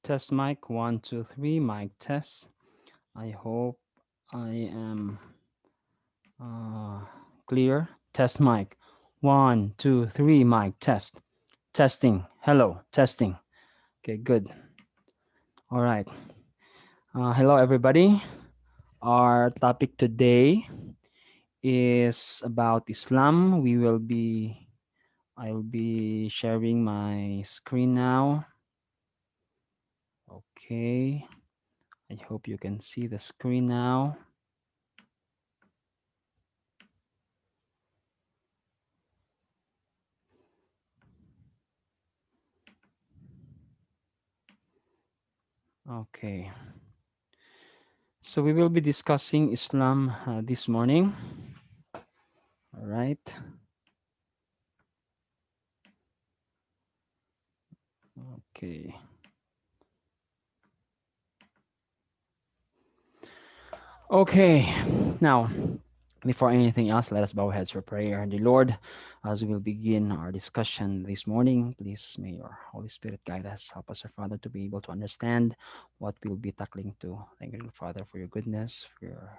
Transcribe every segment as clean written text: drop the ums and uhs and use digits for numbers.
Test mic 1, 2, 3. Mic test. I hope I am uh, clear. Test mic 1, 2, 3. Mic test. Testing. Hello. Testing. Okay, good. All right. Hello, everybody. Our topic today is about Islam. I'll be sharing my screen now. Okay. I hope you can see the screen now. Okay. So we will be discussing Islam this morning. All right. Okay. Okay. Now, before anything else, let us bow our heads for prayer. Dear Lord, as we will begin our discussion this morning, please may your Holy Spirit guide us. Help us, our Father, to be able to understand what we'll be tackling to. Thank you, Father, for your goodness, for your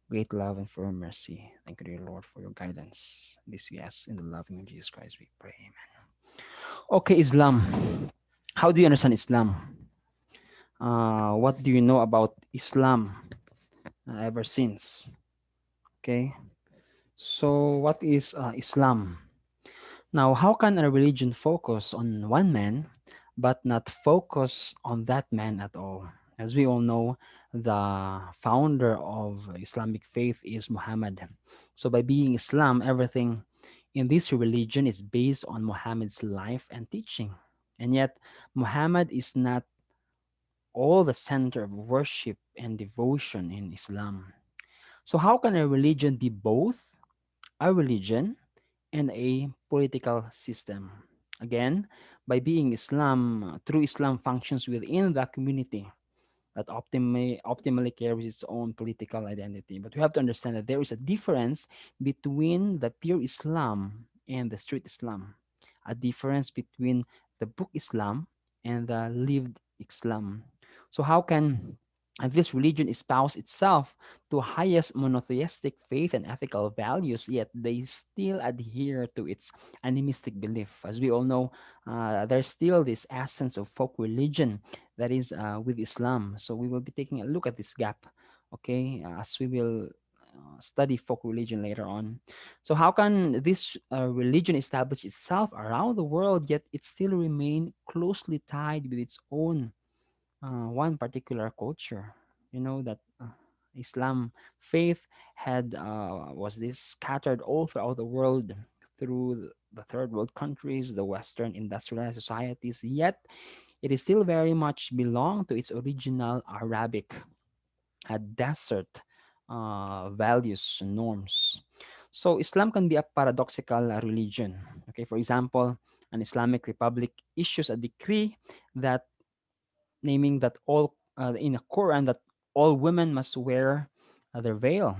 great love, and for your mercy. Thank you, dear Lord, for your guidance. This we ask in the loving of Jesus Christ, we pray. Amen. Okay, Islam. How do you understand Islam? What do you know about Islam ever since? Okay. So, what is Islam? Now, how can a religion focus on one man but not focus on that man at all? As we all know, the founder of Islamic faith is Muhammad. So, by being Islam, everything in this religion is based on Muhammad's life and teaching. And yet, Muhammad is not all the center of worship and devotion in Islam. So, how can a religion be both a religion and a political system? Again, by being Islam, true Islam functions within the community that optimally carries its own political identity. But we have to understand that there is a difference between the pure Islam and the street Islam, a difference between the book Islam and the lived Islam. So, how can this religion espouse itself to highest monotheistic faith and ethical values, yet they still adhere to its animistic belief? As we all know, there's still this essence of folk religion that is with Islam. So we will be taking a look at this gap, okay, as we will study folk religion later on. So how can this religion establish itself around the world, yet it still remain closely tied with its own one particular culture? You know that Islam faith had was this scattered all throughout the world through the third world countries, the Western industrialized societies, yet it is still very much belong to its original Arabic desert values and norms. So Islam can be a paradoxical religion. Okay, for example, an Islamic republic issues a decree that naming that all in the Quran that all women must wear their veil,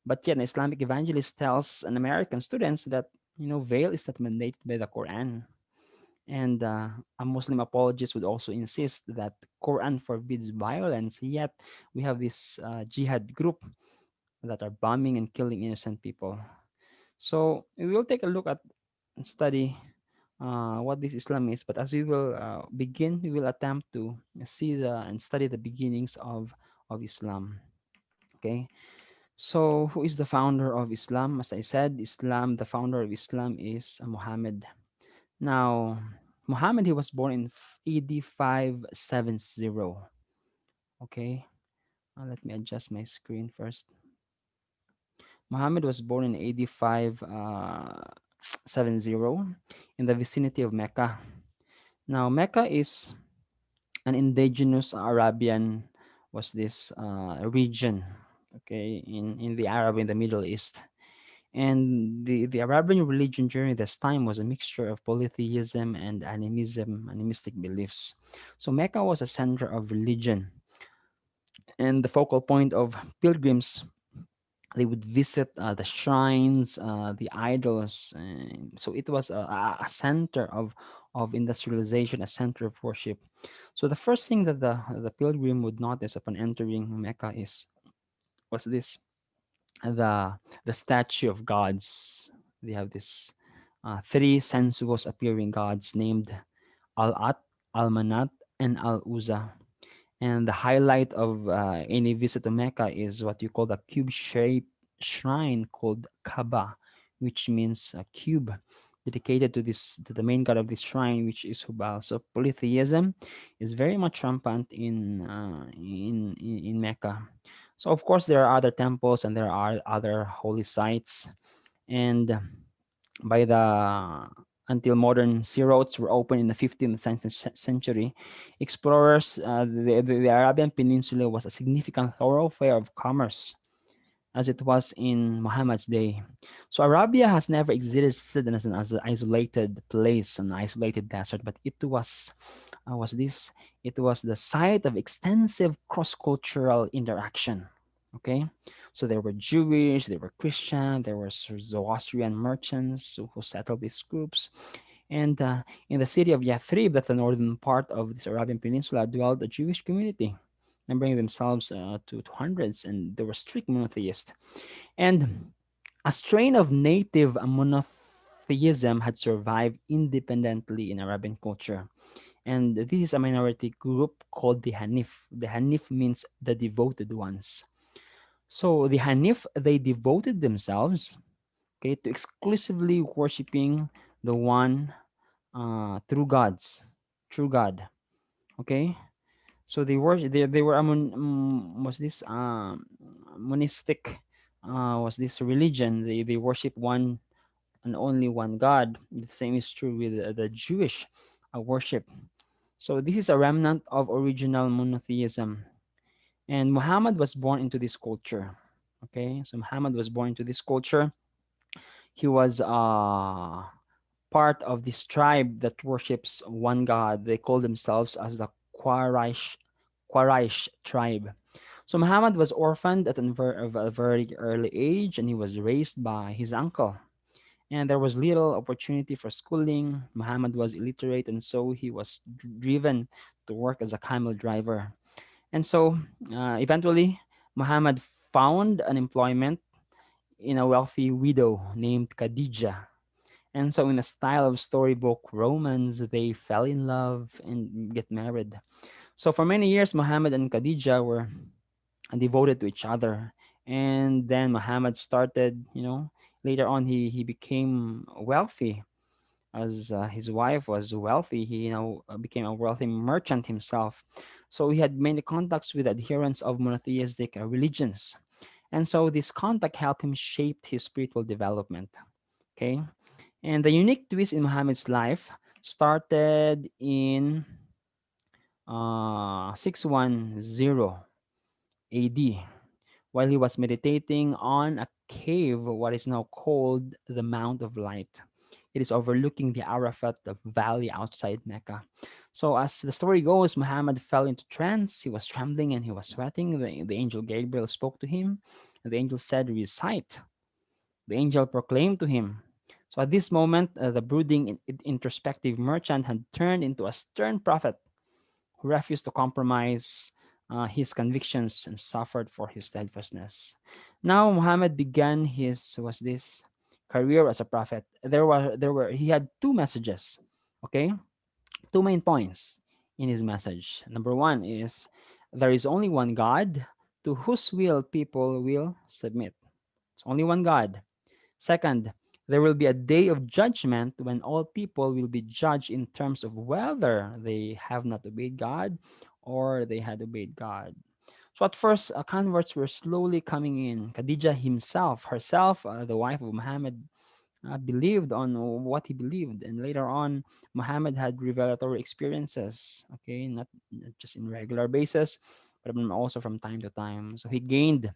but yet an Islamic evangelist tells an American students that veil is not mandated by the Quran. And a Muslim apologist would also insist that Quran forbids violence, yet we have this jihad group that are bombing and killing innocent people. So we will take a look at and study what this Islam is. But as we will begin, we will attempt to see and study the beginnings of Islam. Okay. So who is the founder of Islam? As I said, the founder of Islam is Muhammad. Now, Muhammad, he was born in AD 570. Okay, let me adjust my screen first. Muhammad was born in AD 570 in the vicinity of Mecca. Now, Mecca is an indigenous Arabian, was this region, okay, in the Arab, in the Middle East. And the Arabian religion during this time was a mixture of polytheism and animistic beliefs. So Mecca was a center of religion and the focal point of pilgrims. They would visit the shrines, the idols. And so it was a center of industrialization, a center of worship. So the first thing that the pilgrim would notice upon entering Mecca is was this the the statue of gods. They have this three sensuous appearing gods named Al-At, Al-Manat, and Al-Uzza. And the highlight of any visit to Mecca is what you call the cube-shaped shrine called Kaaba, which means a cube, dedicated to the main god of this shrine, which is Hubal. So polytheism is very much rampant in Mecca. So of course there are other temples and there are other holy sites, and by the until modern sea roads were opened in the 15th century, explorers, the Arabian Peninsula was a significant thoroughfare of commerce as it was in Muhammad's day. So Arabia has never existed as an isolated place, an isolated desert, but it was the site of extensive cross-cultural interaction. Okay, so there were Jewish, there were Christian, there were Zoroastrian merchants who settled these groups, and in the city of Yathrib, that's the northern part of this Arabian Peninsula, dwelled a Jewish community, numbering themselves to hundreds, and they were strict monotheists. And a strain of native monotheism had survived independently in Arabian culture. And this is a minority group called the Hanif. The Hanif means the devoted ones. So the Hanif, they devoted themselves, okay, to exclusively worshiping the one true gods, true God. Okay, so they were a was this monistic was this religion. They worship one and only one God. The same is true with the Jewish worship. So this is a remnant of original monotheism. And Muhammad was born into this culture. Okay, so Muhammad was born into this culture. He was part of this tribe that worships one God. They call themselves as the Quraysh tribe. So Muhammad was orphaned at a very early age, and he was raised by his uncle. And there was little opportunity for schooling. Muhammad was illiterate, and so he was driven to work as a camel driver. And so eventually, Muhammad found an employment in a wealthy widow named Khadijah. And so, in a style of storybook romance, they fell in love and get married. So, for many years, Muhammad and Khadijah were devoted to each other. And then Muhammad started, later on, he became wealthy as his wife was wealthy. He, became a wealthy merchant himself. So, he had many contacts with adherents of monotheistic religions. And so, this contact helped him shape his spiritual development. Okay. And the unique twist in Muhammad's life started in 610 AD while he was meditating on a cave, what is now called the Mount of Light. It is overlooking the Arafat valley outside Mecca. So, as the story goes, Muhammad fell into trance. He was trembling and he was sweating. The angel Gabriel spoke to him. And the angel said, "Recite." The angel proclaimed to him. So at this moment, the brooding, introspective merchant had turned into a stern prophet who refused to compromise his convictions and suffered for his steadfastness. Now Muhammad began his was this career as a prophet. He had two messages, okay, two main points in his message. Number one is there is only one God to whose will people will submit. It's only one God. Second, there will be a day of judgment when all people will be judged in terms of whether they have not obeyed God or they had obeyed God. So at first, converts were slowly coming in. Khadijah herself, the wife of Muhammad, believed on what he believed, and later on, Muhammad had revelatory experiences. Okay, not just in regular basis, but also from time to time. So he gained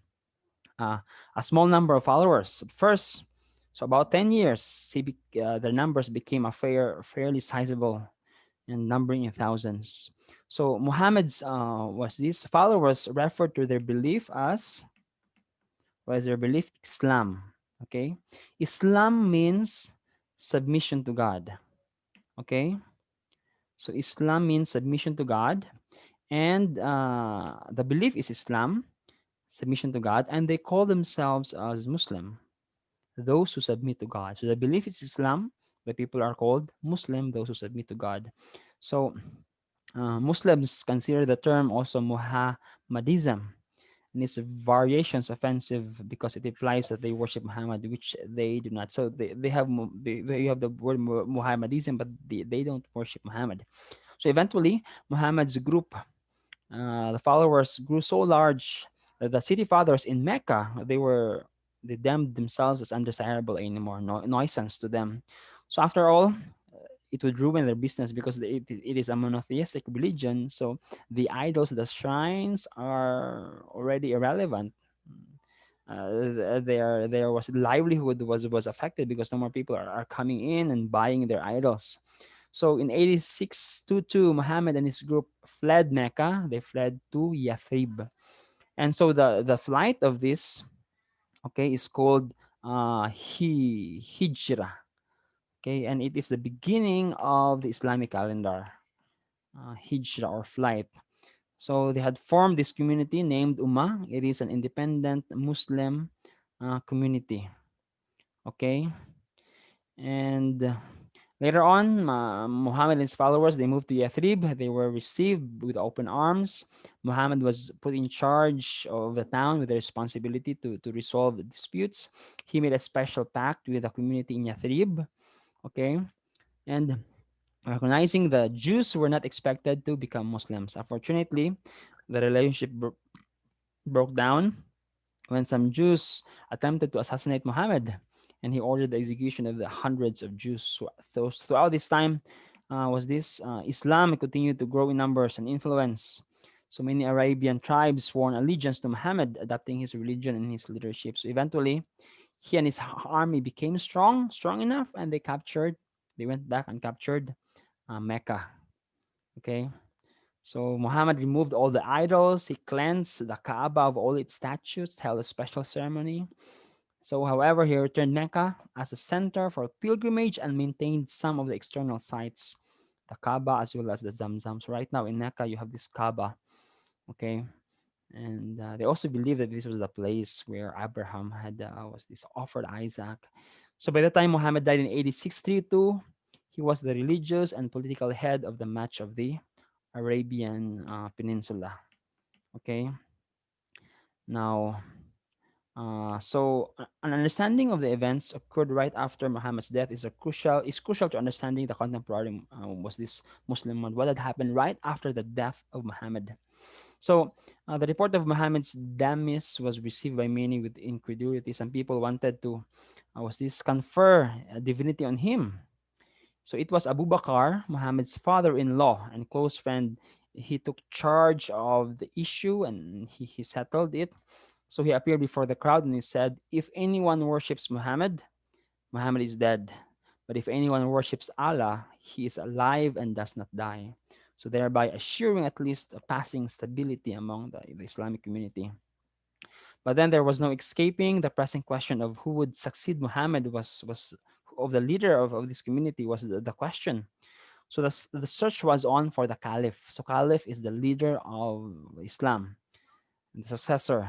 uh, a small number of followers at first. So about 10 years, their numbers became fairly sizable and numbering in thousands. So Muhammad's was these followers referred to their belief as was their belief Islam. Okay, Islam means submission to God. Okay, So Islam means submission to God, and the belief is Islam, submission to God, and they call themselves as Muslim, those who submit to God. So the belief is Islam. The people are called Muslim, those who submit to God. So Muslims consider the term also Muhammadism, and its variations offensive because it implies that they worship Muhammad, which they do not. So they have the word Muhammadism, but they don't worship Muhammad. So eventually, Muhammad's group, the followers grew so large that the city fathers in Mecca, they deemed themselves as undesirable anymore, nuisance to them. So after all, it would ruin their business because it is a monotheistic religion. So the idols, the shrines are already irrelevant. There was livelihood was affected because no more people are coming in and buying their idols. So in 8622, Muhammad and his group fled Mecca. They fled to Yathrib. And so the flight of this, okay, is called Hijrah. Okay, and it is the beginning of the Islamic calendar, Hijrah or flight. So they had formed this community named Ummah. It is an independent Muslim community. Okay, and later on, Muhammad and his followers, they moved to Yathrib. They were received with open arms. Muhammad was put in charge of the town with the responsibility to resolve the disputes. He made a special pact with the community in Yathrib. Okay, and recognizing the Jews were not expected to become Muslims. Unfortunately, the relationship broke down when some Jews attempted to assassinate Muhammad, and he ordered the execution of the hundreds of Jews. So throughout this time, was this Islam continued to grow in numbers and influence. So many Arabian tribes sworn allegiance to Muhammad, adopting his religion and his leadership. So eventually, he and his army became strong enough, and they went back and captured Mecca. Okay, so Muhammad removed all the idols. He cleansed the Kaaba of all its statues, held a special ceremony. So, however, he returned Mecca as a center for pilgrimage and maintained some of the external sites, the Kaaba as well as the Zamzam. So, right now in Mecca, you have this Kaaba, okay? And they also believe that this was the place where Abraham had was this offered Isaac. So, by the time Muhammad died in 8632, he was the religious and political head of the much of the Arabian Peninsula. Okay, now, an understanding of the events occurred right after Muhammad's death is crucial to understanding the contemporary was this Muslim world. What had happened right after the death of Muhammad? So, the report of Muhammad's demise was received by many with incredulity. Some people wanted to was this confer divinity on him. So it was Abu Bakr, Muhammad's father-in-law and close friend. He took charge of the issue and he settled it. So he appeared before the crowd and he said, if anyone worships Muhammad, Muhammad is dead. But if anyone worships Allah, he is alive and does not die. So thereby assuring at least a passing stability among the Islamic community. But then there was no escaping the pressing question of who would succeed Muhammad was of the leader of this community was the question. So the search was on for the caliph. So caliph is the leader of Islam, the successor.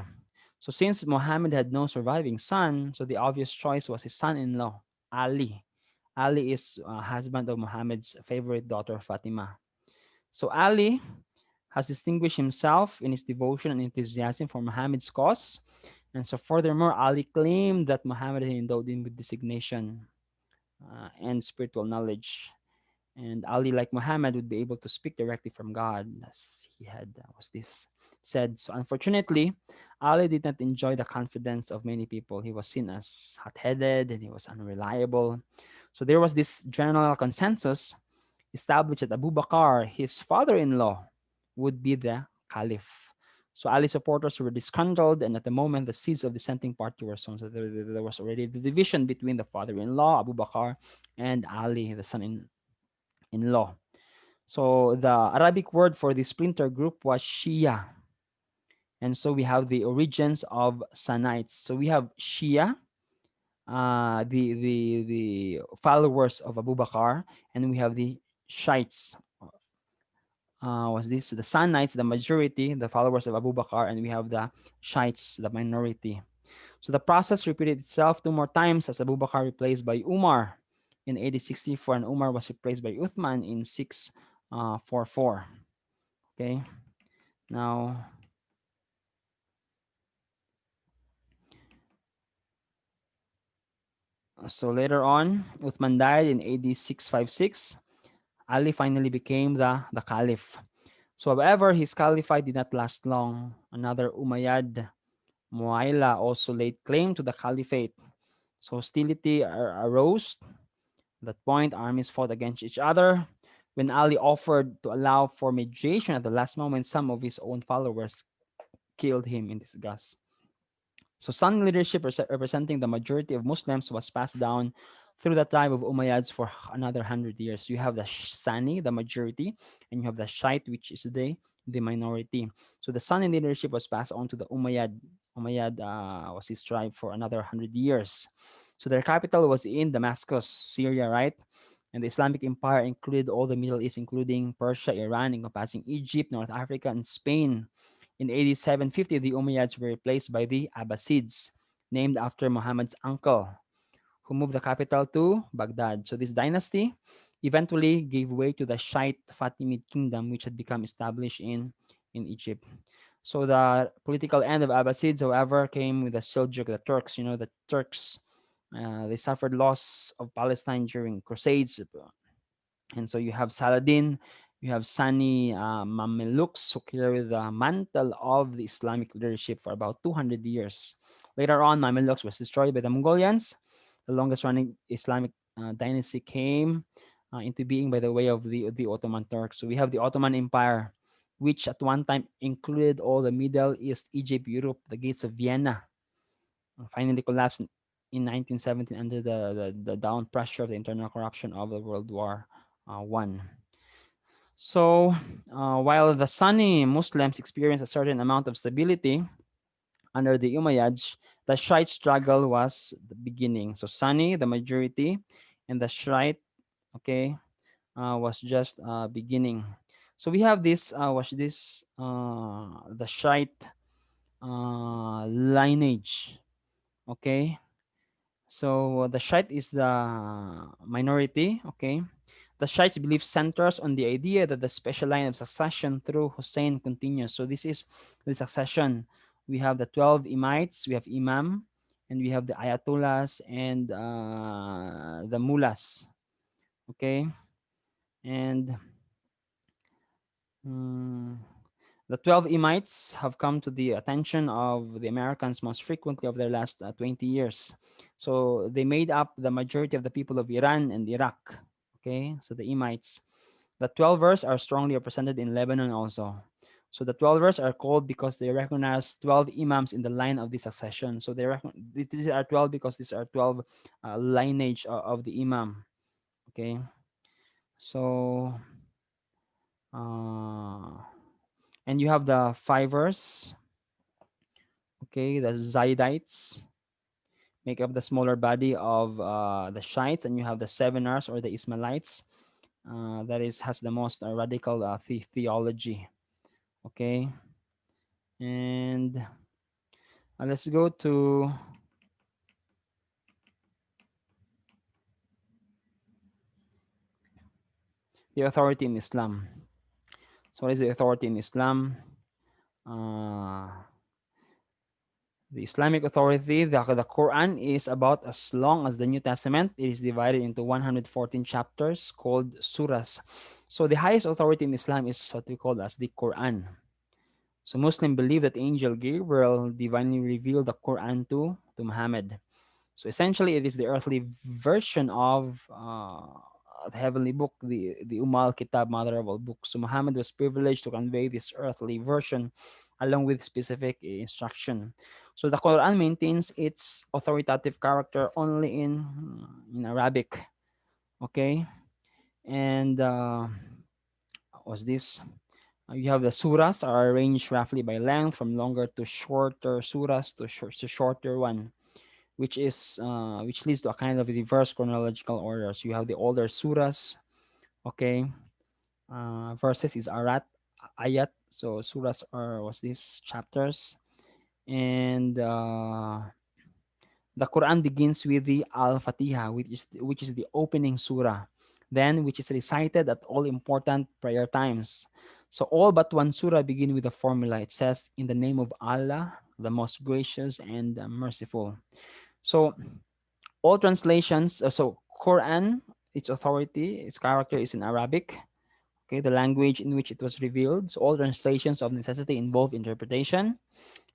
So since Muhammad had no surviving son, so the obvious choice was his son-in-law, Ali. Ali is husband of Muhammad's favorite daughter, Fatima. So Ali has distinguished himself in his devotion and enthusiasm for Muhammad's cause. And so furthermore, Ali claimed that Muhammad had endowed him with designation and spiritual knowledge. And Ali, like Muhammad, would be able to speak directly from God, as he had was this said. So unfortunately, Ali did not enjoy the confidence of many people. He was seen as hot-headed and he was unreliable. So there was this general consensus established that Abu Bakr, his father-in-law, would be the caliph. So Ali's supporters were disgruntled, and at the moment, the seeds of the dissenting party were sown. So there was already the division between the father-in-law, Abu Bakr, and Ali, the son-in-law. So the Arabic word for the splinter group was Shia. And so we have the origins of Sanites. So we have Shia, the followers of Abu Bakr, and we have the Shiites, was this the Sunnites, the majority, the followers of Abu Bakr, and we have the Shiites, the minority. So the process repeated itself two more times as Abu Bakr replaced by Umar in AD 64 and Umar was replaced by Uthman in 644. Okay, now so later on, Uthman died in AD 656. Ali finally became the caliph. So, however, his caliphate did not last long. Another Umayyad, Muayla, also laid claim to the caliphate. So, hostility arose. At that point, armies fought against each other. When Ali offered to allow for mediation at the last moment, some of his own followers killed him in disgust. So Sunni leadership representing the majority of Muslims was passed down through the tribe of Umayyads for another 100 years. You have the Sunni, the majority, and you have the Shiite, which is the minority. So the Sunni leadership was passed on to the Umayyad. Umayyad was his tribe for another 100 years. So their capital was in Damascus, Syria, right? And the Islamic Empire included all the Middle East, including Persia, Iran, encompassing Egypt, North Africa, and Spain. In AD 750, the Umayyads were replaced by the Abbasids, named after Muhammad's uncle, who moved the capital to Baghdad. So this dynasty eventually gave way to the Shiite Fatimid kingdom, which had become established in Egypt. So the political end of Abbasids, however, came with the Seljuk, the Turks. You know, the Turks, they suffered loss of Palestine during Crusades, and so you have Saladin, you have Sani Mamelukes who carry the mantle of the Islamic leadership for about 200 years. Later on, Mamelukes was destroyed by the Mongolians. The longest running Islamic dynasty came into being by the way of the Ottoman Turks. So we have the Ottoman Empire, which at one time included all the Middle East, Egypt, Europe, the gates of Vienna, finally collapsed in 1917 under the down pressure of the internal corruption of the World War One. So, while the Sunni Muslims experienced a certain amount of stability under the Umayyads, the Shiite struggle was the beginning. So, Sunni, the majority, and the Shiite, okay, was just beginning. So we have this, was this the Shiite lineage, okay. So the Shiite is the minority, okay. The Shiites belief centers on the idea that the special line of succession through Hussein continues. So this is the succession. We have the 12 Imites, we have Imam, and we have the Ayatollahs and the Mullahs, okay. And mm, the 12 Imites have come to the attention of the Americans most frequently over their last 20 years. So they made up the majority of the people of Iran and Iraq. Okay, so the Imites. The 12ers are strongly represented in Lebanon also. So the 12ers are called because they recognize 12 imams in the line of the succession. So these are 12 because these are 12 lineage of the imam. Okay, so uh, and you have the fivers. Okay, the Zaidites make up the smaller body of the Shiites, and you have the Seveners or the Ismailites. That is has the most radical theology. Okay, and let's go to the authority in Islam. So, what is the authority in Islam? Uh, the Islamic authority, the Quran is about as long as the New Testament. It is divided into 114 chapters called surahs. So the highest authority in Islam is what we call as the Quran. So Muslims believe that Angel Gabriel divinely revealed the Quran to Muhammad. So essentially, it is the earthly version of the heavenly book, the Kitab, mother of all books. So Muhammad was privileged to convey this earthly version along with specific instruction. So the Quran maintains its authoritative character only in Arabic. Okay, and was this? You have the surahs are arranged roughly by length, from longer to shorter surahs to shorter one, which leads to a kind of reverse chronological order. So you have the older surahs, okay, verses is ayat. So surahs are was these chapters, and the Quran begins with the Al-Fatiha, which is the opening surah, then which is recited at all important prayer times. So all but one surah begin with a formula. It says, "In the name of Allah, the most gracious and merciful." So all translations, so Quran, its authority, its character is in Arabic. Okay, the language in which it was revealed. So all translations of necessity involve interpretation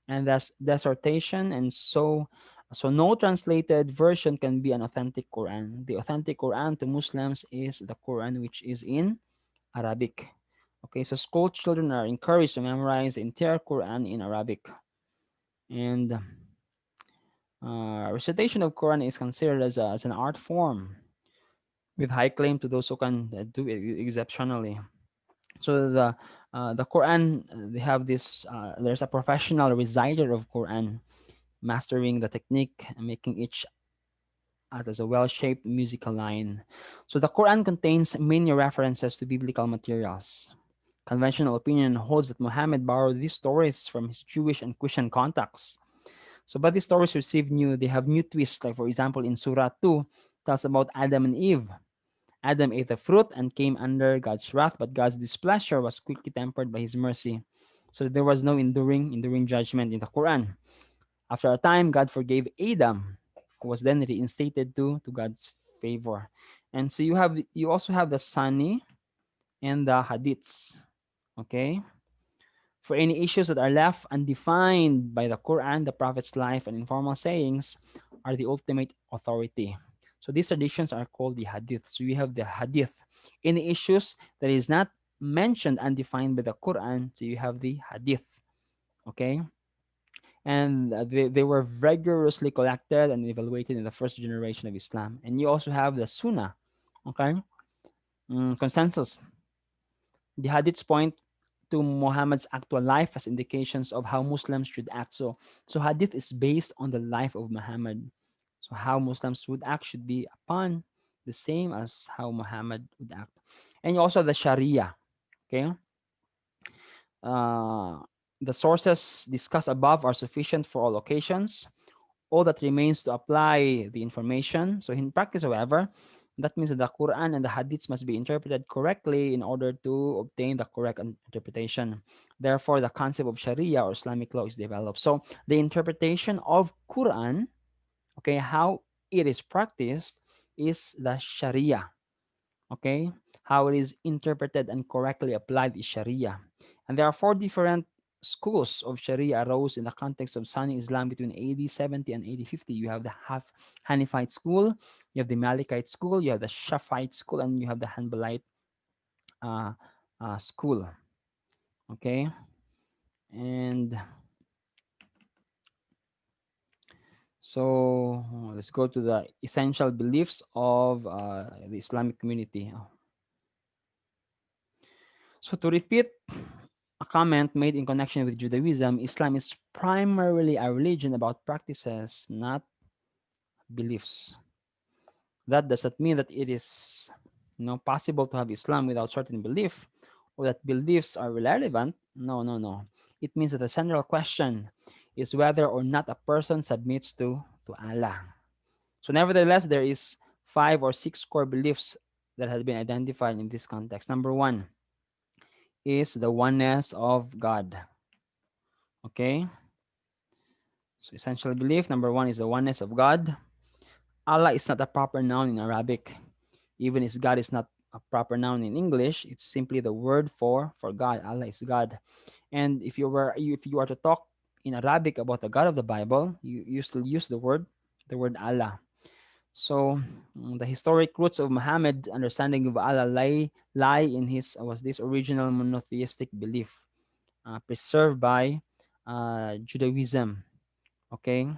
and that's dissertation, and so no translated version can be an authentic Quran. The authentic Quran to Muslims is the Quran which is in Arabic. Okay, so school children are encouraged to memorize the entire Quran in Arabic, and recitation of Quran is considered as an art form with high claim to those who can do it exceptionally. So the Quran, they have this. There's a professional reciter of Quran mastering the technique and making each act as a well-shaped musical line. So the Quran contains many references to biblical materials. Conventional opinion holds that Muhammad borrowed these stories from his Jewish and Christian contacts. So, but these stories they have new twists. Like for example, in Surah 2, tells about Adam and Eve. Adam ate the fruit and came under God's wrath, but God's displeasure was quickly tempered by his mercy. So there was no enduring judgment in the Quran. After a time, God forgave Adam, who was then reinstated to God's favor. And so you also have the Sunni and the Hadiths. Okay? For any issues that are left undefined by the Quran, the Prophet's life and informal sayings are the ultimate authority. So these traditions are called the Hadith. So you have the Hadith. Any issues that is not mentioned undefined by the Quran, so you have the Hadith. Okay? And they were rigorously collected and evaluated in the first generation of Islam. And you also have the Sunnah, okay, consensus. The hadiths point to Muhammad's actual life as indications of how Muslims should act. So hadith is based on the life of Muhammad. So how Muslims would act should be upon the same as how Muhammad would act. And you also have the Sharia, okay. Uh, the sources discussed above are sufficient for all occasions. All that remains to apply the information. So in practice, however, that means that the Quran and the Hadiths must be interpreted correctly in order to obtain the correct interpretation. Therefore, the concept of Sharia or Islamic law is developed. So the interpretation of Quran, okay, how it is practiced is the Sharia. Okay, how it is interpreted and correctly applied is Sharia. And there are four different schools of Sharia arose in the context of Sunni Islam between AD 70 and AD 50. You have the Hanifite school, you have the Malikite school, you have the Shafite school, and you have the Hanbalite uh, school. Okay, and so let's go to the essential beliefs of the Islamic community. So to repeat a comment made in connection with Judaism, Islam is primarily a religion about practices, not beliefs. That does not mean that it is possible to have Islam without certain belief or that beliefs are irrelevant. No, no, no. It means that the central question is whether or not a person submits to Allah. So nevertheless, there is 5 or 6 core beliefs that have been identified in this context. Number one is the oneness of God. Okay? So essential belief number one is the oneness of God. Allah is not a proper noun in Arabic. Even if God is not a proper noun in English, it's simply the word for God. Allah is God. And if you are to talk in Arabic about the God of the Bible, you still use the word Allah. So the historic roots of Muhammad understanding of Allah lie in his was this original monotheistic belief preserved by Judaism. Okay.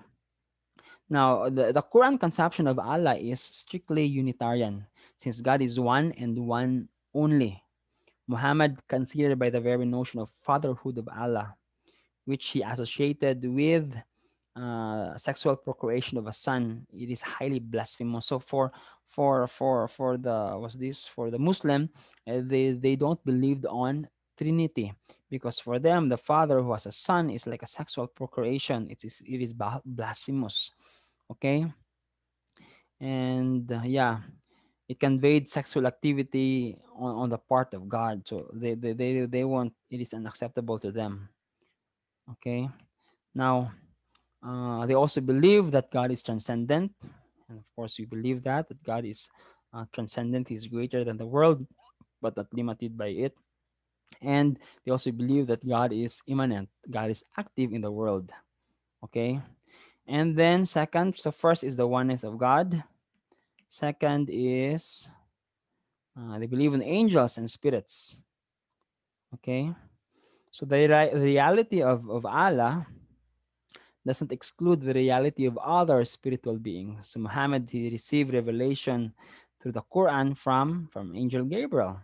Now, the Quran conception of Allah is strictly Unitarian, since God is one and one only. Muhammad considered by the very notion of fatherhood of Allah, which he associated with sexual procreation of a son. It is highly blasphemous. So for the Muslim, they don't believe on Trinity, because for them, the father who has a son is like a sexual procreation. It is blasphemous. Okay, and yeah, it conveyed sexual activity on the part of God. So they want, it is unacceptable to them. Okay, now they also believe that God is transcendent, and of course we believe that God is transcendent. He's greater than the world, but not limited by it. And they also believe that God is immanent. God is active in the world. Okay, and then second, so first is the oneness of God. Second is they believe in angels and spirits. Okay, so the reality of Allah doesn't exclude the reality of other spiritual beings. So Muhammad, he received revelation through the Quran from Angel Gabriel.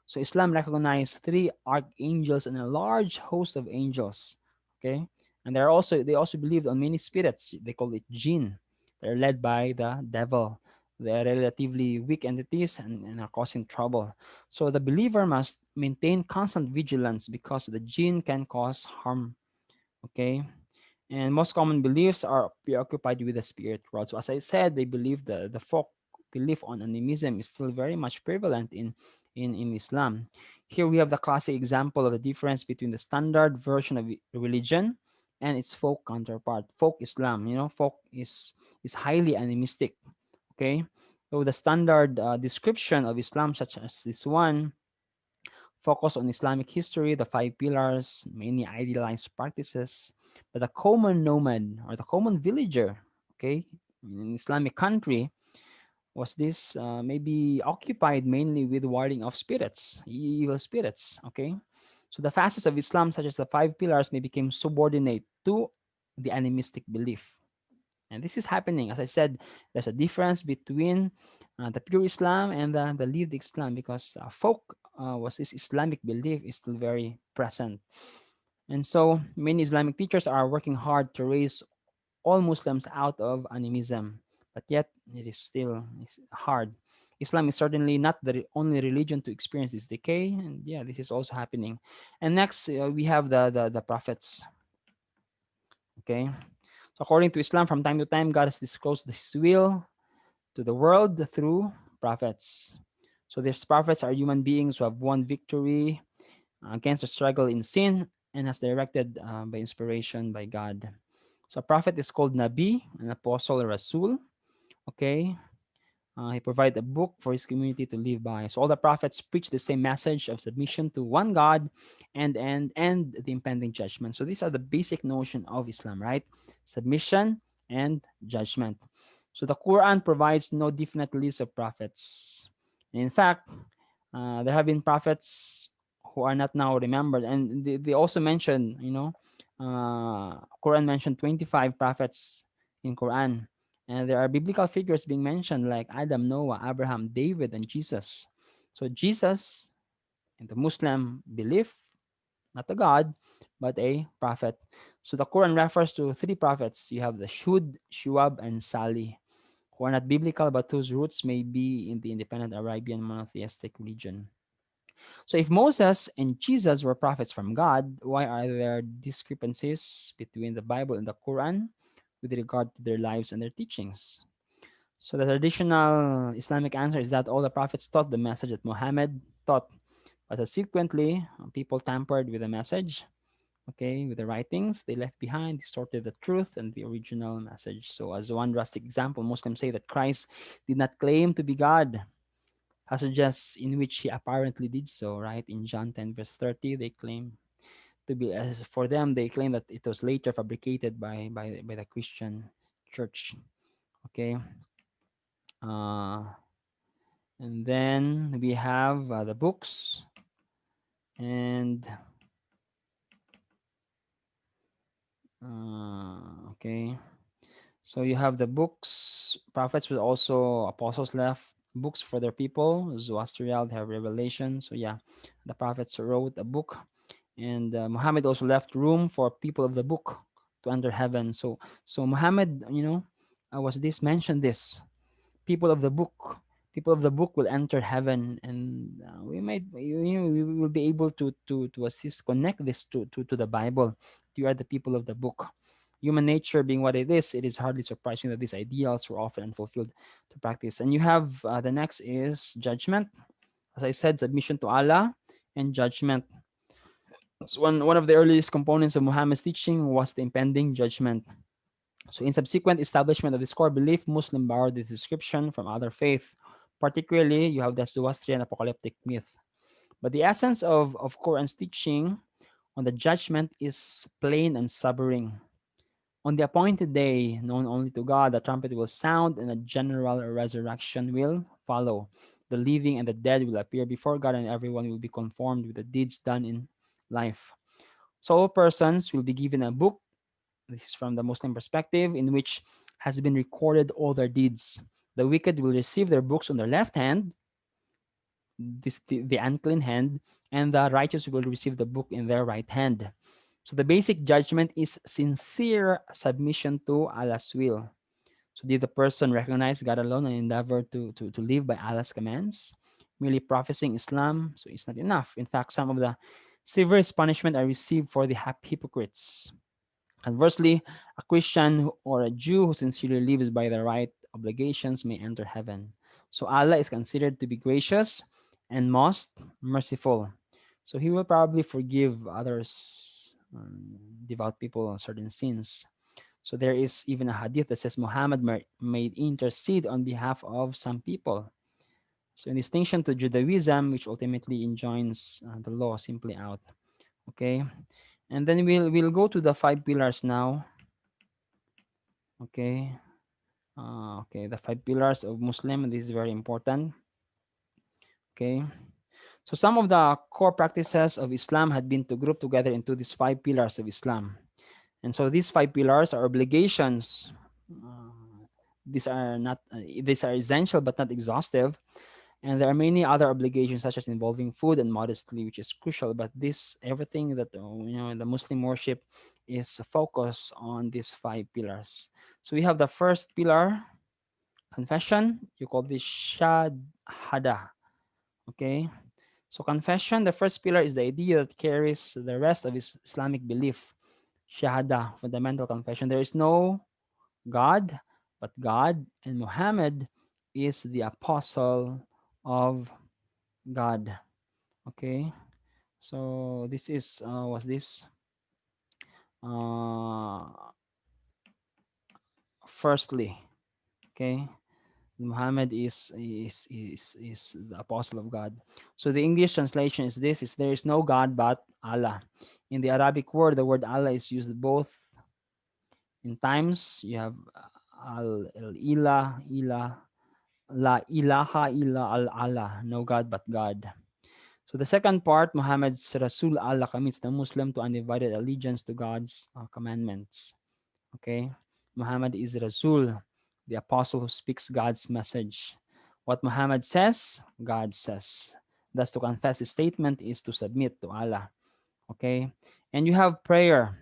So Islam recognized three archangels and a large host of angels. Okay, and they also believed on many spirits. They call it jinn. They're led by the devil. They are relatively weak entities and are causing trouble. So the believer must maintain constant vigilance because the jinn can cause harm. Okay, and most common beliefs are preoccupied with the spirit world. So as I said, they believe the folk belief on animism is still very much prevalent in Islam. Here we have the classic example of the difference between the standard version of religion and its folk counterpart. Folk Islam, folk is highly animistic. Okay, so the standard description of Islam, such as this one, focus on Islamic history, the five pillars, many idealized practices. But the common nomad or the common villager, okay, in Islamic country, was this maybe occupied mainly with warding off spirits, evil spirits, okay? So the facets of Islam, such as the five pillars, may become subordinate to the animistic belief. And this is happening. As I said, there's a difference between the pure Islam and the lived Islam, because folk was this Islamic belief is still very present. And so many Islamic teachers are working hard to raise all Muslims out of animism, but yet it is still it's hard. Islam is certainly not the only religion to experience this decay, and yeah, this is also happening. And next, we have the prophets. Okay, so according to Islam, from time to time, God has disclosed His will to the world through prophets. So these prophets are human beings who have won victory against the struggle in sin and has directed by inspiration by God. So a prophet is called Nabi, an apostle, or Rasul. Okay, he provided a book for his community to live by. So all the prophets preach the same message of submission to one God and the impending judgment. So these are the basic notion of Islam, right? Submission and judgment. So the Quran provides no definite list of prophets. In fact, there have been prophets who are not now remembered, and they also mention, Quran mentioned 25 prophets in Quran, and there are biblical figures being mentioned like Adam, Noah, Abraham, David, and Jesus. So Jesus in the Muslim belief, not a god, but a prophet. So the Quran refers to three prophets. You have the Shud, Shuab, and Salih, who are not biblical but whose roots may be in the independent Arabian monotheistic religion. So if Moses and Jesus were prophets from God, why are there discrepancies between the Bible and the Quran with regard to their lives and their teachings? So the traditional Islamic answer is that all the prophets taught the message that Muhammad taught, but subsequently people tampered with the message, okay, with the writings they left behind, distorted the truth and the original message. So as one drastic example, Muslims say that Christ did not claim to be God, passages in which he apparently did so, right? In John 10, verse 30, they claim to be, as for them, they claim that it was later fabricated by the Christian church. Okay. Uh, and then we have the books, and okay. So you have the books. Prophets with also apostles left books for their people. Zoroastrial, they have Revelation. So yeah, the prophets wrote a book, and Muhammad also left room for people of the book to enter heaven. So Muhammad, was this mentioned this people of the book, People of the book will enter heaven, and we might, we will be able to assist, connect this to the Bible. You are the people of the book. Human nature being what it is hardly surprising that these ideals were often unfulfilled to practice. And you have the next is judgment. As I said, submission to Allah and judgment. So one of the earliest components of Muhammad's teaching was the impending judgment. So in subsequent establishment of this core belief, Muslim borrowed this description from other faith. Particularly, you have the Zoroastrian apocalyptic myth. But the essence of Quran's teaching on the judgment is plain and sobering. On the appointed day, known only to God, the trumpet will sound and a general resurrection will follow. The living and the dead will appear before God, and everyone will be conformed with the deeds done in life. So all persons will be given a book. This is from the Muslim perspective, in which has been recorded all their deeds. The wicked will receive their books on their left hand, the unclean hand, and the righteous will receive the book in their right hand. So the basic judgment is sincere submission to Allah's will. So did the person recognize God alone and endeavor to live by Allah's commands? Merely professing Islam, so it's not enough. In fact, some of the severest punishment are received for the hypocrites. Conversely, a Christian or a Jew who sincerely lives by the right obligations may enter heaven. So Allah is considered to be gracious and most merciful. So He will probably forgive others, devout people, on certain sins. So there is even a hadith that says Muhammad may intercede on behalf of some people. So in distinction to Judaism, which ultimately enjoins the law simply out. Okay, and then we'll go to the five pillars now. Okay, okay, the five pillars of Muslim. This is very important. Okay, so some of the core practices of Islam had been to group together into these five pillars of Islam. And so these five pillars are obligations. These are essential but not exhaustive. And there are many other obligations such as involving food and modesty, which is crucial. But this everything that the Muslim worship is focused on these five pillars. So we have the first pillar, confession. You call this shahada. Okay. So confession, the first pillar is the idea that carries the rest of Islamic belief. Shahada, fundamental confession. There is no God but God, and Muhammad is the apostle of God. Okay. So this is was this uh firstly, okay. Muhammad is the apostle of God. So the English translation is this: is there is no God but Allah. In the Arabic word, the word Allah is used both in times. You have al ilah, ilah, la ilaha illa al Allah, no God but God. So the second part, Muhammad's Rasul Allah commits the Muslim to undivided allegiance to God's commandments. Okay, Muhammad is Rasul, the apostle who speaks God's message. What Muhammad says, God says. Thus, to confess the statement is to submit to Allah. Okay, and you have prayer.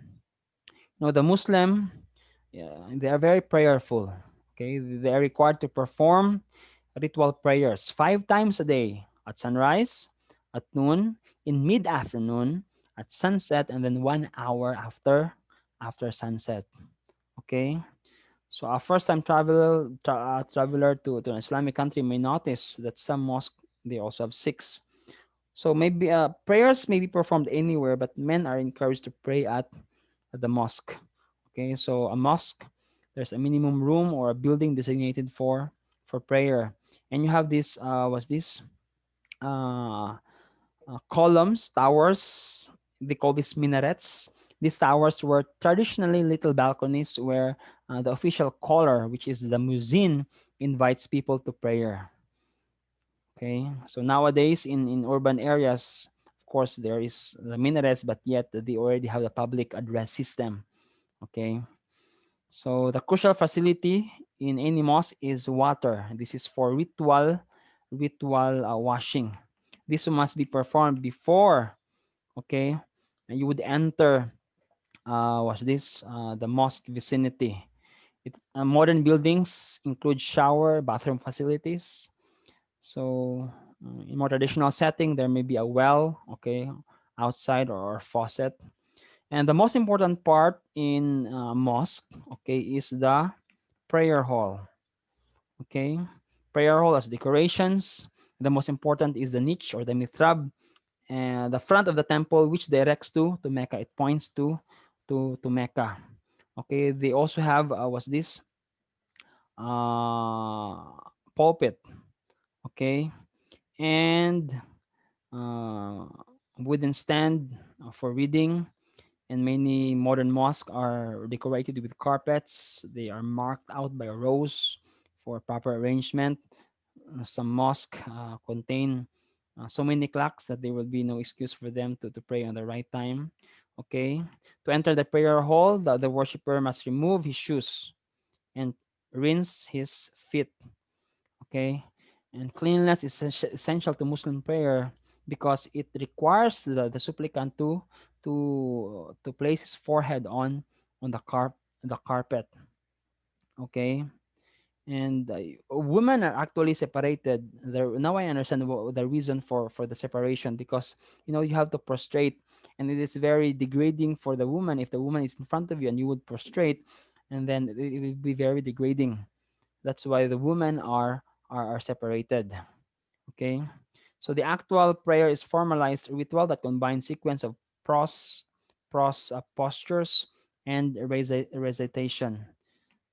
The Muslim, yeah, they are very prayerful. Okay, they are required to perform ritual prayers 5 times a day: at sunrise, at noon, in mid-afternoon, at sunset, and then 1 hour after sunset. Okay, so a first-time traveler to an Islamic country may notice that some mosques they also have six. So maybe prayers may be performed anywhere, but men are encouraged to pray at the mosque. Okay, so a mosque, there's a minimum room or a building designated for prayer, and you have this was this uh, columns, towers. They call these minarets. These towers were traditionally little balconies where the official caller, which is the muezzin, invites people to prayer. Okay, so nowadays in urban areas, of course, there is the minarets, but yet they already have the public address system. Okay, so the crucial facility in any mosque is water. This is for ritual washing. This must be performed before, okay, and you would enter what's this the mosque vicinity. Modern buildings include shower, bathroom facilities. So in more traditional setting, there may be a well, okay, outside or faucet. And the most important part in mosque, okay, is the prayer hall. Okay, prayer hall has decorations. The most important is the niche or the mihrab, and the front of the temple, which directs to Mecca. It points to Mecca. Okay, they also have what's this pulpit. Okay, and uh, wooden stand for reading. And many modern mosques are decorated with carpets. They are marked out by rows for proper arrangement. Some mosques contain so many clocks that there will be no excuse for them to pray on the right time. Okay. To enter the prayer hall, the worshiper must remove his shoes and rinse his feet. Okay. And cleanliness is essential to Muslim prayer because it requires the supplicant to place his forehead on the carpet. Okay. And women are actually separated there. Now I understand the reason for the separation, because you have to prostrate, and it is very degrading for the woman if the woman is in front of you and you would prostrate, and then it will be very degrading. That's why the women are separated. Okay, so the actual prayer is formalized ritual that combines sequence of postures and recitation.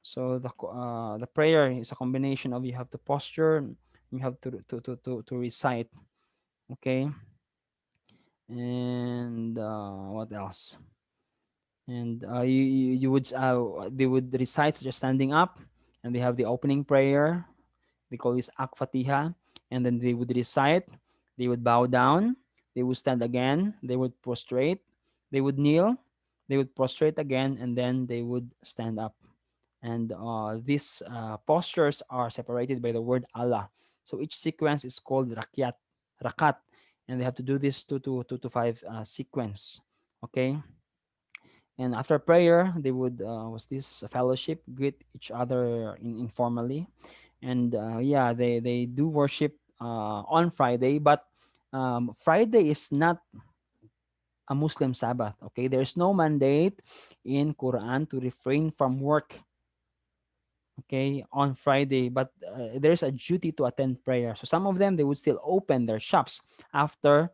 So the prayer is a combination of, you have to posture, you have to recite. Okay, and what else? And you would they would recite just standing up, and they have the opening prayer. They call this Ak-Fatiha, and then they would recite. They would bow down. They would stand again. They would prostrate. They would kneel. They would prostrate again, and then they would stand up. And these postures are separated by the word Allah. So each sequence is called rakat, and they have to do this two to five sequence. Okay, and after prayer, they would was this fellowship, greet each other informally, and yeah, they do worship on Friday, but Friday is not a Muslim Sabbath. Okay, there's no mandate in Quran to refrain from work, okay, on Friday, but there's a duty to attend prayer. So some of them, they would still open their shops after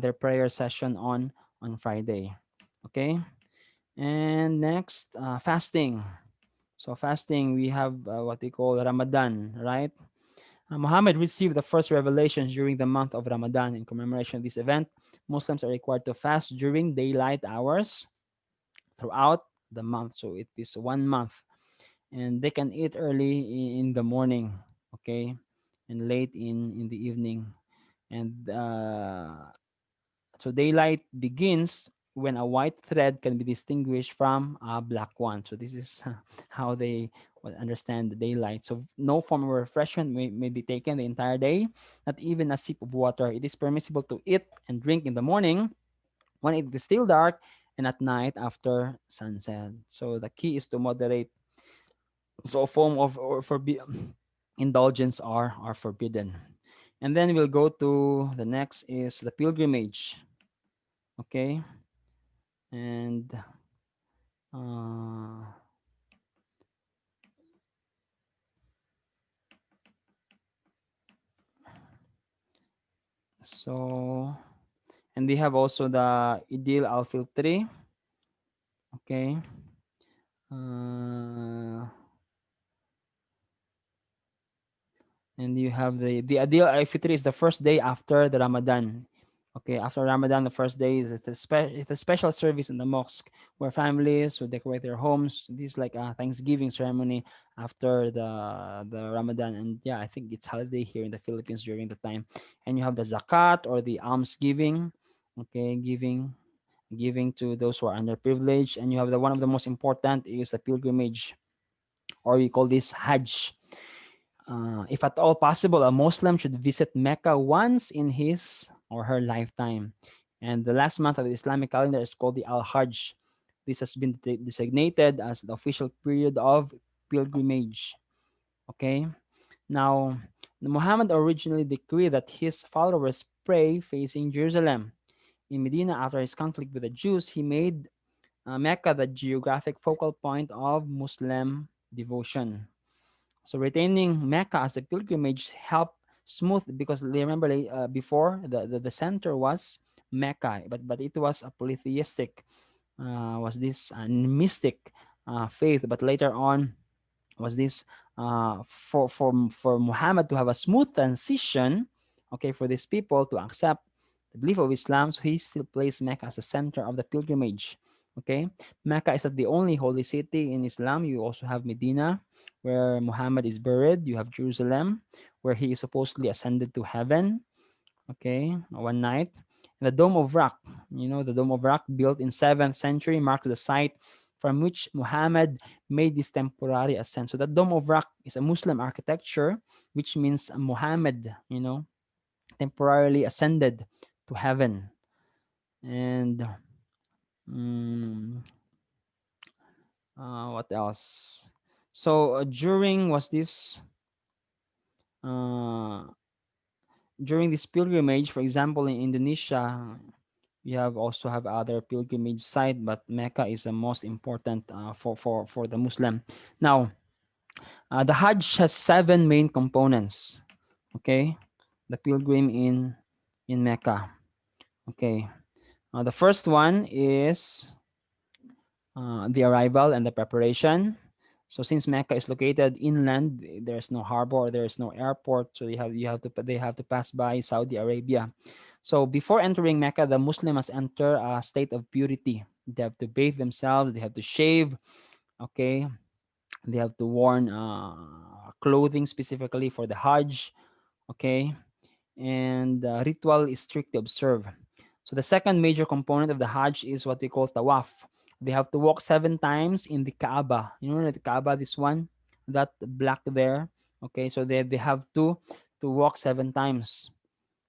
their prayer session on Friday. Okay, and next, fasting. So fasting, we have what they call Ramadan, right? Muhammad received the first revelations during the month of Ramadan. In commemoration of this event, Muslims are required to fast during daylight hours throughout the month. So it is 1 month, and they can eat early in the morning, okay, and late in the evening. And so daylight begins when a white thread can be distinguished from a black one. So this is how they will understand the daylight. So no form of refreshment may be taken the entire day, not even a sip of water. It is permissible to eat and drink in the morning when it is still dark, and at night after sunset. So the key is to moderate. So a form of indulgence are forbidden. And then we'll go to the next is the pilgrimage. Okay, and uh, so, and they have also the Idil al-Fitri. Okay, uh, and you have the Adil al-Fitri is the first day after the Ramadan. Okay, after Ramadan, the first day is it's a special service in the mosque where families will decorate their homes. This is like a Thanksgiving ceremony after the Ramadan, and yeah, I think it's holiday here in the Philippines during the time. And you have the zakat or the alms giving. Okay, giving to those who are underprivileged, and you have the one of the most important is the pilgrimage, or we call this Hajj. If at all possible, a Muslim should visit Mecca once in his or her lifetime. And the last month of the Islamic calendar is called the Al Hajj. This has been designated as the official period of pilgrimage. Okay. Now, Muhammad originally decreed that his followers pray facing Jerusalem. In Medina, after his conflict with the Jews, he made Mecca the geographic focal point of Muslim devotion. So retaining Mecca as the pilgrimage helped smooth, because remember before the center was Mecca, but it was a polytheistic, was this mystic faith. But later on was this for Muhammad to have a smooth transition, okay, for these people to accept the belief of Islam. So he still placed Mecca as the center of the pilgrimage. Okay, Mecca is not the only holy city in Islam. You also have Medina, where Muhammad is buried. You have Jerusalem, where he supposedly ascended to heaven, okay, one night. And the Dome of Rock, the Dome of Rock, built in 7th century, marks the site from which Muhammad made this temporary ascent. So the Dome of Rock is a Muslim architecture, which means Muhammad, temporarily ascended to heaven. And mm, what else? So uh, during this pilgrimage, for example, in Indonesia, we also have other pilgrimage site, but Mecca is the most important for the Muslim. Now, the Hajj has 7 main components. Okay, the pilgrim in Mecca. Okay, the first one is the arrival and the preparation. So since Mecca is located inland, there's no harbor, there is no airport, so they have to pass by Saudi Arabia. So before entering Mecca, the Muslim must enter a state of purity. They have to bathe themselves, they have to shave, okay, they have to worn clothing specifically for the Hajj, okay, and ritual is strictly observed. So the second major component of the Hajj is what we call tawaf. They have to walk 7 times in the Kaaba. You know the Kaaba, this one, that black there. Okay, so they have to walk 7 times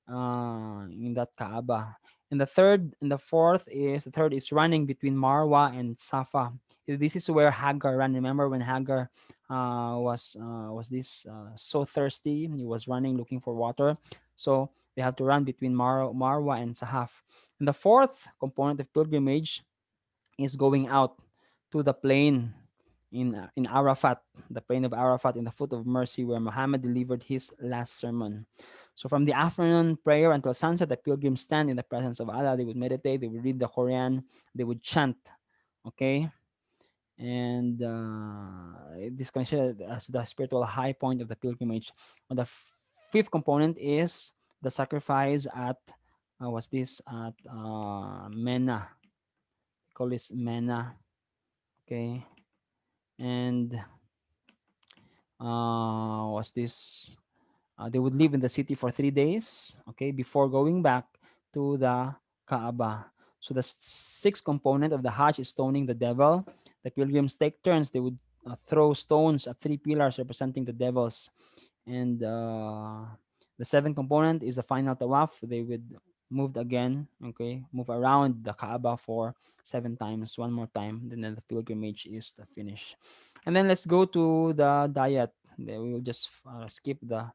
in that Kaaba. And the third is running between Marwa and Safa. This is where Hagar ran. Remember when Hagar was so thirsty? He was running looking for water. So they have to run between Marwa and Sahaf. And the fourth component of pilgrimage is going out to the plain in Arafat, the plain of Arafat, in the foot of mercy, where Muhammad delivered his last sermon. So from the afternoon prayer until sunset, the pilgrims stand in the presence of Allah. They would meditate, they would read the Quran, they would chant. Okay, and this considered as the spiritual high point of the pilgrimage. And the fifth component is the sacrifice at what's this at Mena. We call this Mena. Okay, and what's this? They would live in the city for 3 days, okay, before going back to the Kaaba. So the sixth component of the Hajj is stoning the devil. The pilgrims take turns. They would throw stones at 3 pillars representing the devils. And the seventh component is the final tawaf. They would move again, okay, move around the Kaaba for 7 times, one more time. Then the pilgrimage is the finish. And then let's go to the diet. We will just skip the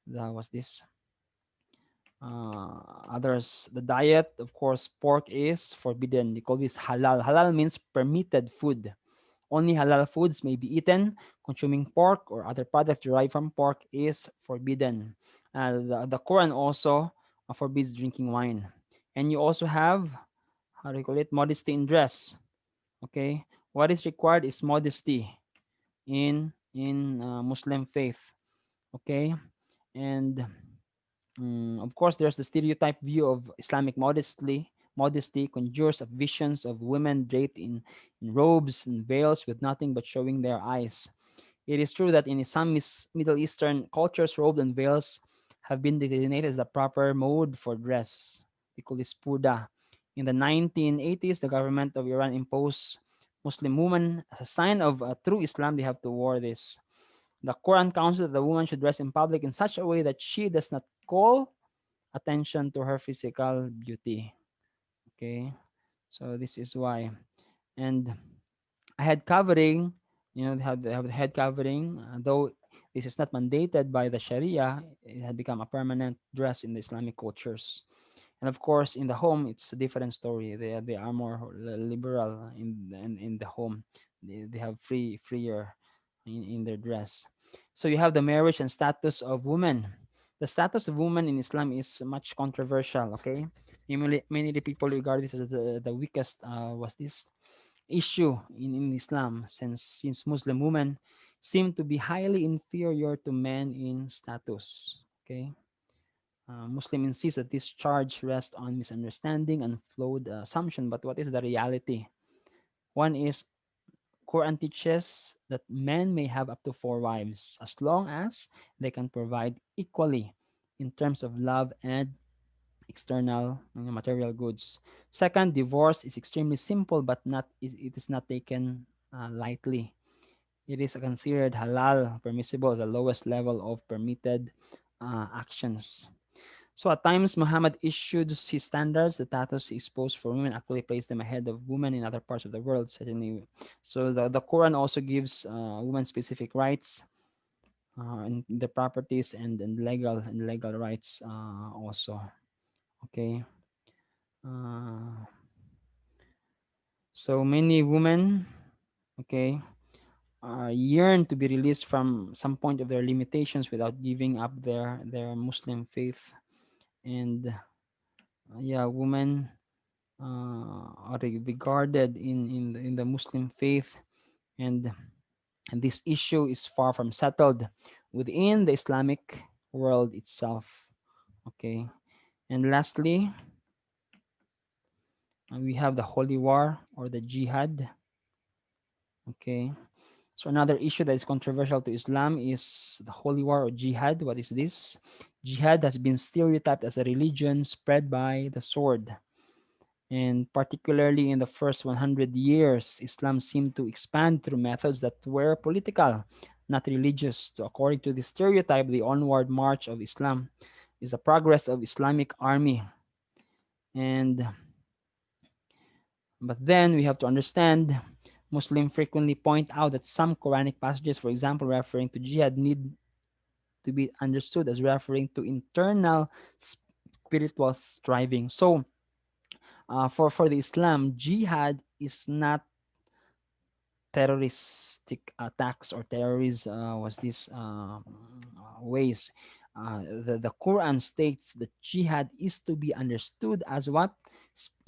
what's this others. The diet, of course, pork is forbidden. They call this halal. Halal means permitted food. Only halal foods may be eaten. Consuming pork or other products derived from pork is forbidden. The Quran also forbids drinking wine. And you also have, how do you call it, modesty in dress. Okay, what is required is modesty in Muslim faith. Okay, and of course, there's the stereotype view of Islamic modesty. Modesty conjures up visions of women draped in robes and veils with nothing but showing their eyes. It is true that in some Middle Eastern cultures, robes and veils have been designated as the proper mode for dress. We call this purda. In the 1980s, the government of Iran imposed Muslim women as a sign of true Islam. They have to wear this. The Quran counsels that the woman should dress in public in such a way that she does not call attention to her physical beauty. Okay, so this is why. And a head covering, they have the head covering, though This is not mandated by the Sharia. It had become a permanent dress in the Islamic cultures. And of course, in the home, it's a different story. They are more liberal in the home. They have freer in their dress. So you have the marriage and status of women. The status of women in Islam is much controversial. Okay, many the people regard this as the weakest was this issue in Islam, since Muslim women seem to be highly inferior to men in status. Okay, Muslim insist that this charge rests on misunderstanding and flawed assumption. But what is the reality? One is Quran teaches that men may have up to four wives as long as they can provide equally in terms of love and external material goods. Second, divorce is extremely simple, but it is not taken lightly. It is considered halal, permissible, the lowest level of permitted actions. So at times, Muhammad issued his standards. The tattoos he exposed for women actually placed them ahead of women in other parts of the world, certainly. So the Quran also gives women specific rights and the properties and legal rights also. Okay. Uh, so many women, okay, yearn to be released from some point of their limitations without giving up their Muslim faith. And yeah, women are regarded in the Muslim faith, and and this issue is far from settled within the Islamic world itself. Okay, and lastly, we have the holy war or the jihad. Okay, so another issue that is controversial to Islam is the holy war or jihad. What is this? Jihad has been stereotyped as a religion spread by the sword. And particularly in the first 100 years, Islam seemed to expand through methods that were political, not religious. So according to the stereotype, the onward march of Islam is the progress of Islamic army. And but then we have to understand Muslims frequently point out that some Quranic passages, for example, referring to jihad, need to be understood as referring to internal spiritual striving. So, for the Islam, jihad is not terroristic attacks or terrorist was this ways. The Quran states that jihad is to be understood as what?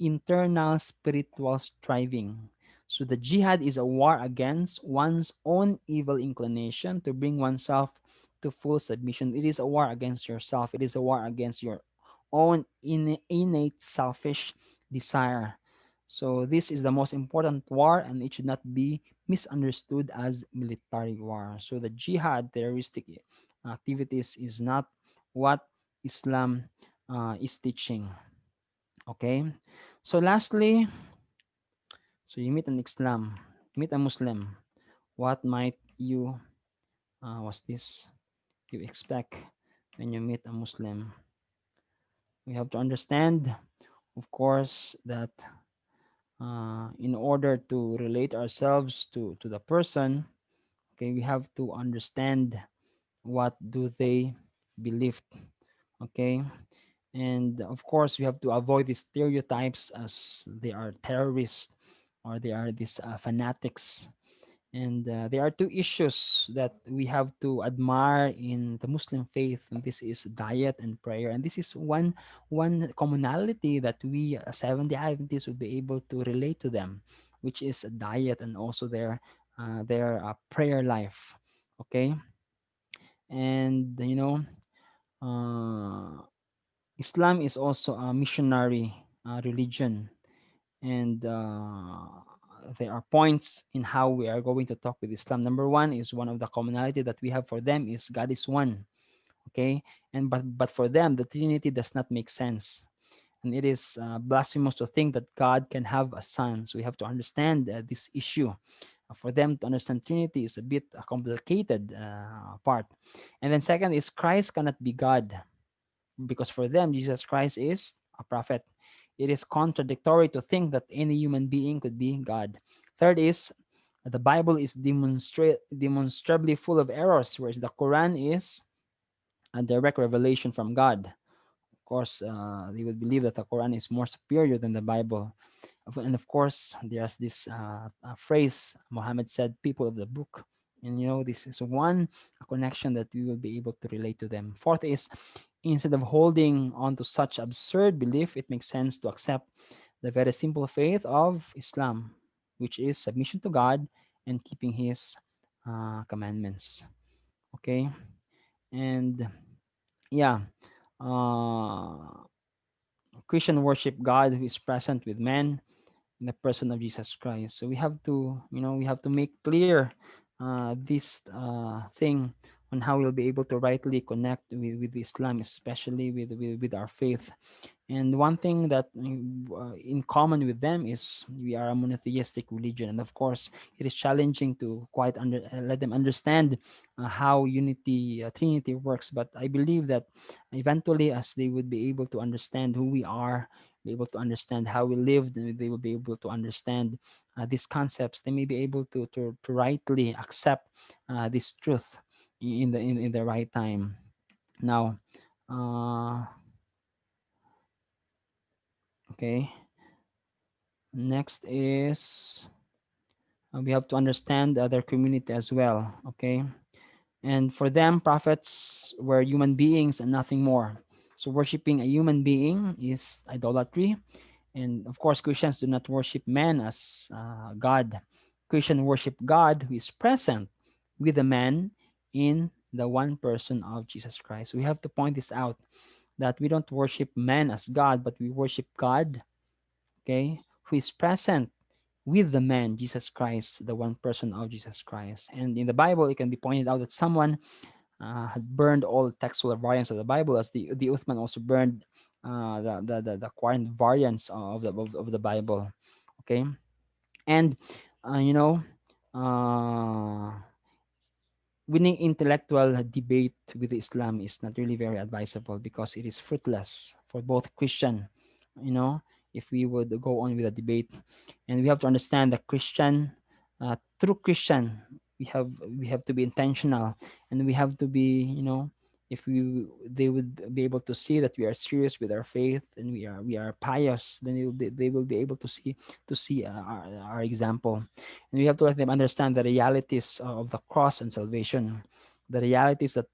Internal spiritual striving. So the jihad is a war against one's own evil inclination to bring oneself to full submission. It is a war against yourself. It is a war against your own innate selfish desire. So this is the most important war, and it should not be misunderstood as military war. So the jihad, terroristic activities, is not what Islam is teaching. Okay. So lastly, so you meet an Islam, meet a Muslim. What might you was this you expect when you meet a Muslim? We have to understand, of course, that in order to relate ourselves to the person, okay, we have to understand what do they believe. Okay, and of course we have to avoid the stereotypes as they are terrorists or they are these fanatics. And there are two issues that we have to admire in the Muslim faith, and this is diet and prayer. And this is one commonality that we Seventh-day Adventists will be able to relate to them, which is diet and also their prayer life. Okay, and uh, Islam is also a missionary religion, and there are points in how we are going to talk with Islam. Number one is one of the commonality that we have for them is God is one. Okay, and but for them the Trinity does not make sense, and it is blasphemous to think that God can have a son. So we have to understand this issue. For them to understand Trinity is a bit a complicated part. And then second is Christ cannot be God, because for them Jesus Christ is a prophet. It is contradictory to think that any human being could be God. Third is The Bible is demonstrably full of errors, whereas the Quran is a direct revelation from God. Of course, they would believe that the Quran is more superior than the Bible. And of course, there's this phrase Muhammad said, "People of the book." And this is one connection that we will be able to relate to them. Fourth is, instead of holding on to such absurd belief, it makes sense to accept the very simple faith of Islam, which is submission to God and keeping His commandments. Okay, and yeah, uh, Christian worship God who is present with men in the person of Jesus Christ. So we have to make clear this thing on how we'll be able to rightly connect with Islam, especially with our faith. And one thing that in common with them is we are a monotheistic religion, and of course, it is challenging to let them understand how unity, Trinity works. But I believe that eventually, as they would be able to understand who we are, be able to understand how we lived, and they will be able to understand these concepts. They may be able to rightly accept this truth in the right time. Now, uh, okay. Next is we have to understand the other community as well. Okay. And for them, prophets were human beings and nothing more. So worshiping a human being is idolatry. And of course, Christians do not worship man as God. Christians worship God who is present with the man in the one person of Jesus Christ. We have to point this out that we don't worship man as God, but we worship God, okay, who is present with the man, Jesus Christ, the one person of Jesus Christ. And in the Bible, it can be pointed out that someone had burned all textual variants of the Bible, as the Uthman also burned the Quran variants of the Bible. Okay, and uh, you know, uh, winning intellectual debate with Islam is not really very advisable because it is fruitless for both Christian, you know, if we would go on with a debate. And we have to understand that true Christian, we have to be intentional, and we have to be, if they would be able to see that we are serious with our faith and we are pious, then they will be able to see our example. And we have to let them understand the realities of the cross and salvation. The reality is that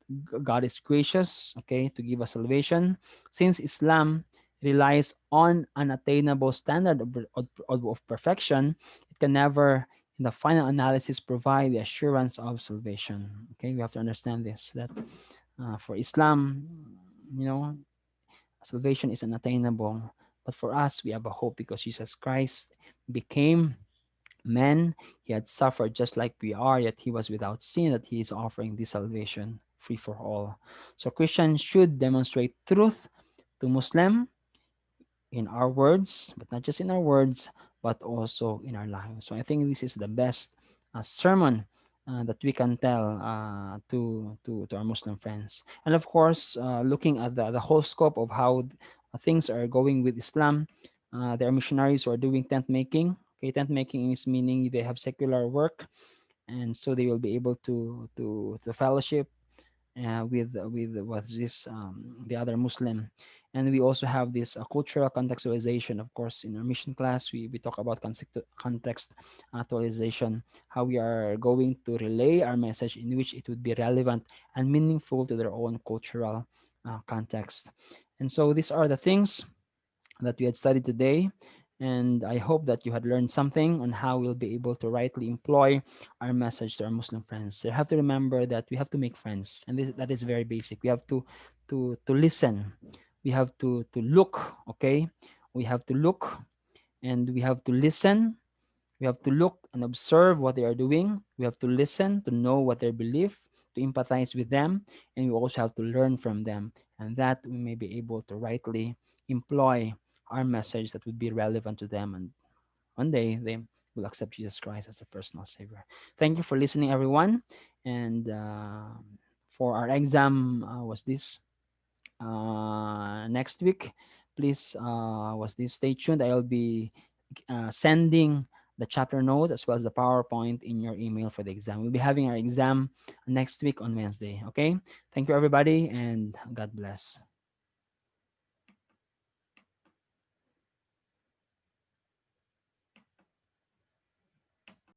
God is gracious, okay, to give us salvation. Since Islam relies on an attainable standard of perfection, it can never, in the final analysis, provide the assurance of salvation. Okay, we have to understand this, that for Islam, you know, salvation is unattainable. But for us, we have a hope because Jesus Christ became man. He had suffered just like we are, yet he was without sin, that he is offering this salvation free for all. So Christians should demonstrate truth to Muslim in our words, but not just in our words, but also in our lives. So I think this is the best sermon that we can tell to our Muslim friends. And of course, looking at the whole scope of how things are going with Islam, there are missionaries who are doing tent making. Okay, tent making is meaning they have secular work, and so they will be able to fellowship with this the other Muslim. And we also have this cultural contextualization. Of course, in our mission class, we talk about context actualization, how we are going to relay our message in which it would be relevant and meaningful to their own cultural context. And so these are the things that we had studied today. And I hope that you had learned something on how we'll be able to rightly employ our message to our Muslim friends. So you have to remember that we have to make friends, and that is very basic. We have to listen. We have to look. Okay, we have to look, and we have to listen. We have to look and observe what they are doing. We have to listen to know what their belief, to empathize with them, and we also have to learn from them, and that we may be able to rightly employ our message that would be relevant to them, and one day they will accept Jesus Christ as their personal Savior. Thank you for listening, everyone. And for our exam was this next week. Please, was this, stay tuned. I'll be sending the chapter notes as well as the PowerPoint in your email for the exam. We'll be having our exam next week on Wednesday. Okay. Thank you, everybody, and God bless.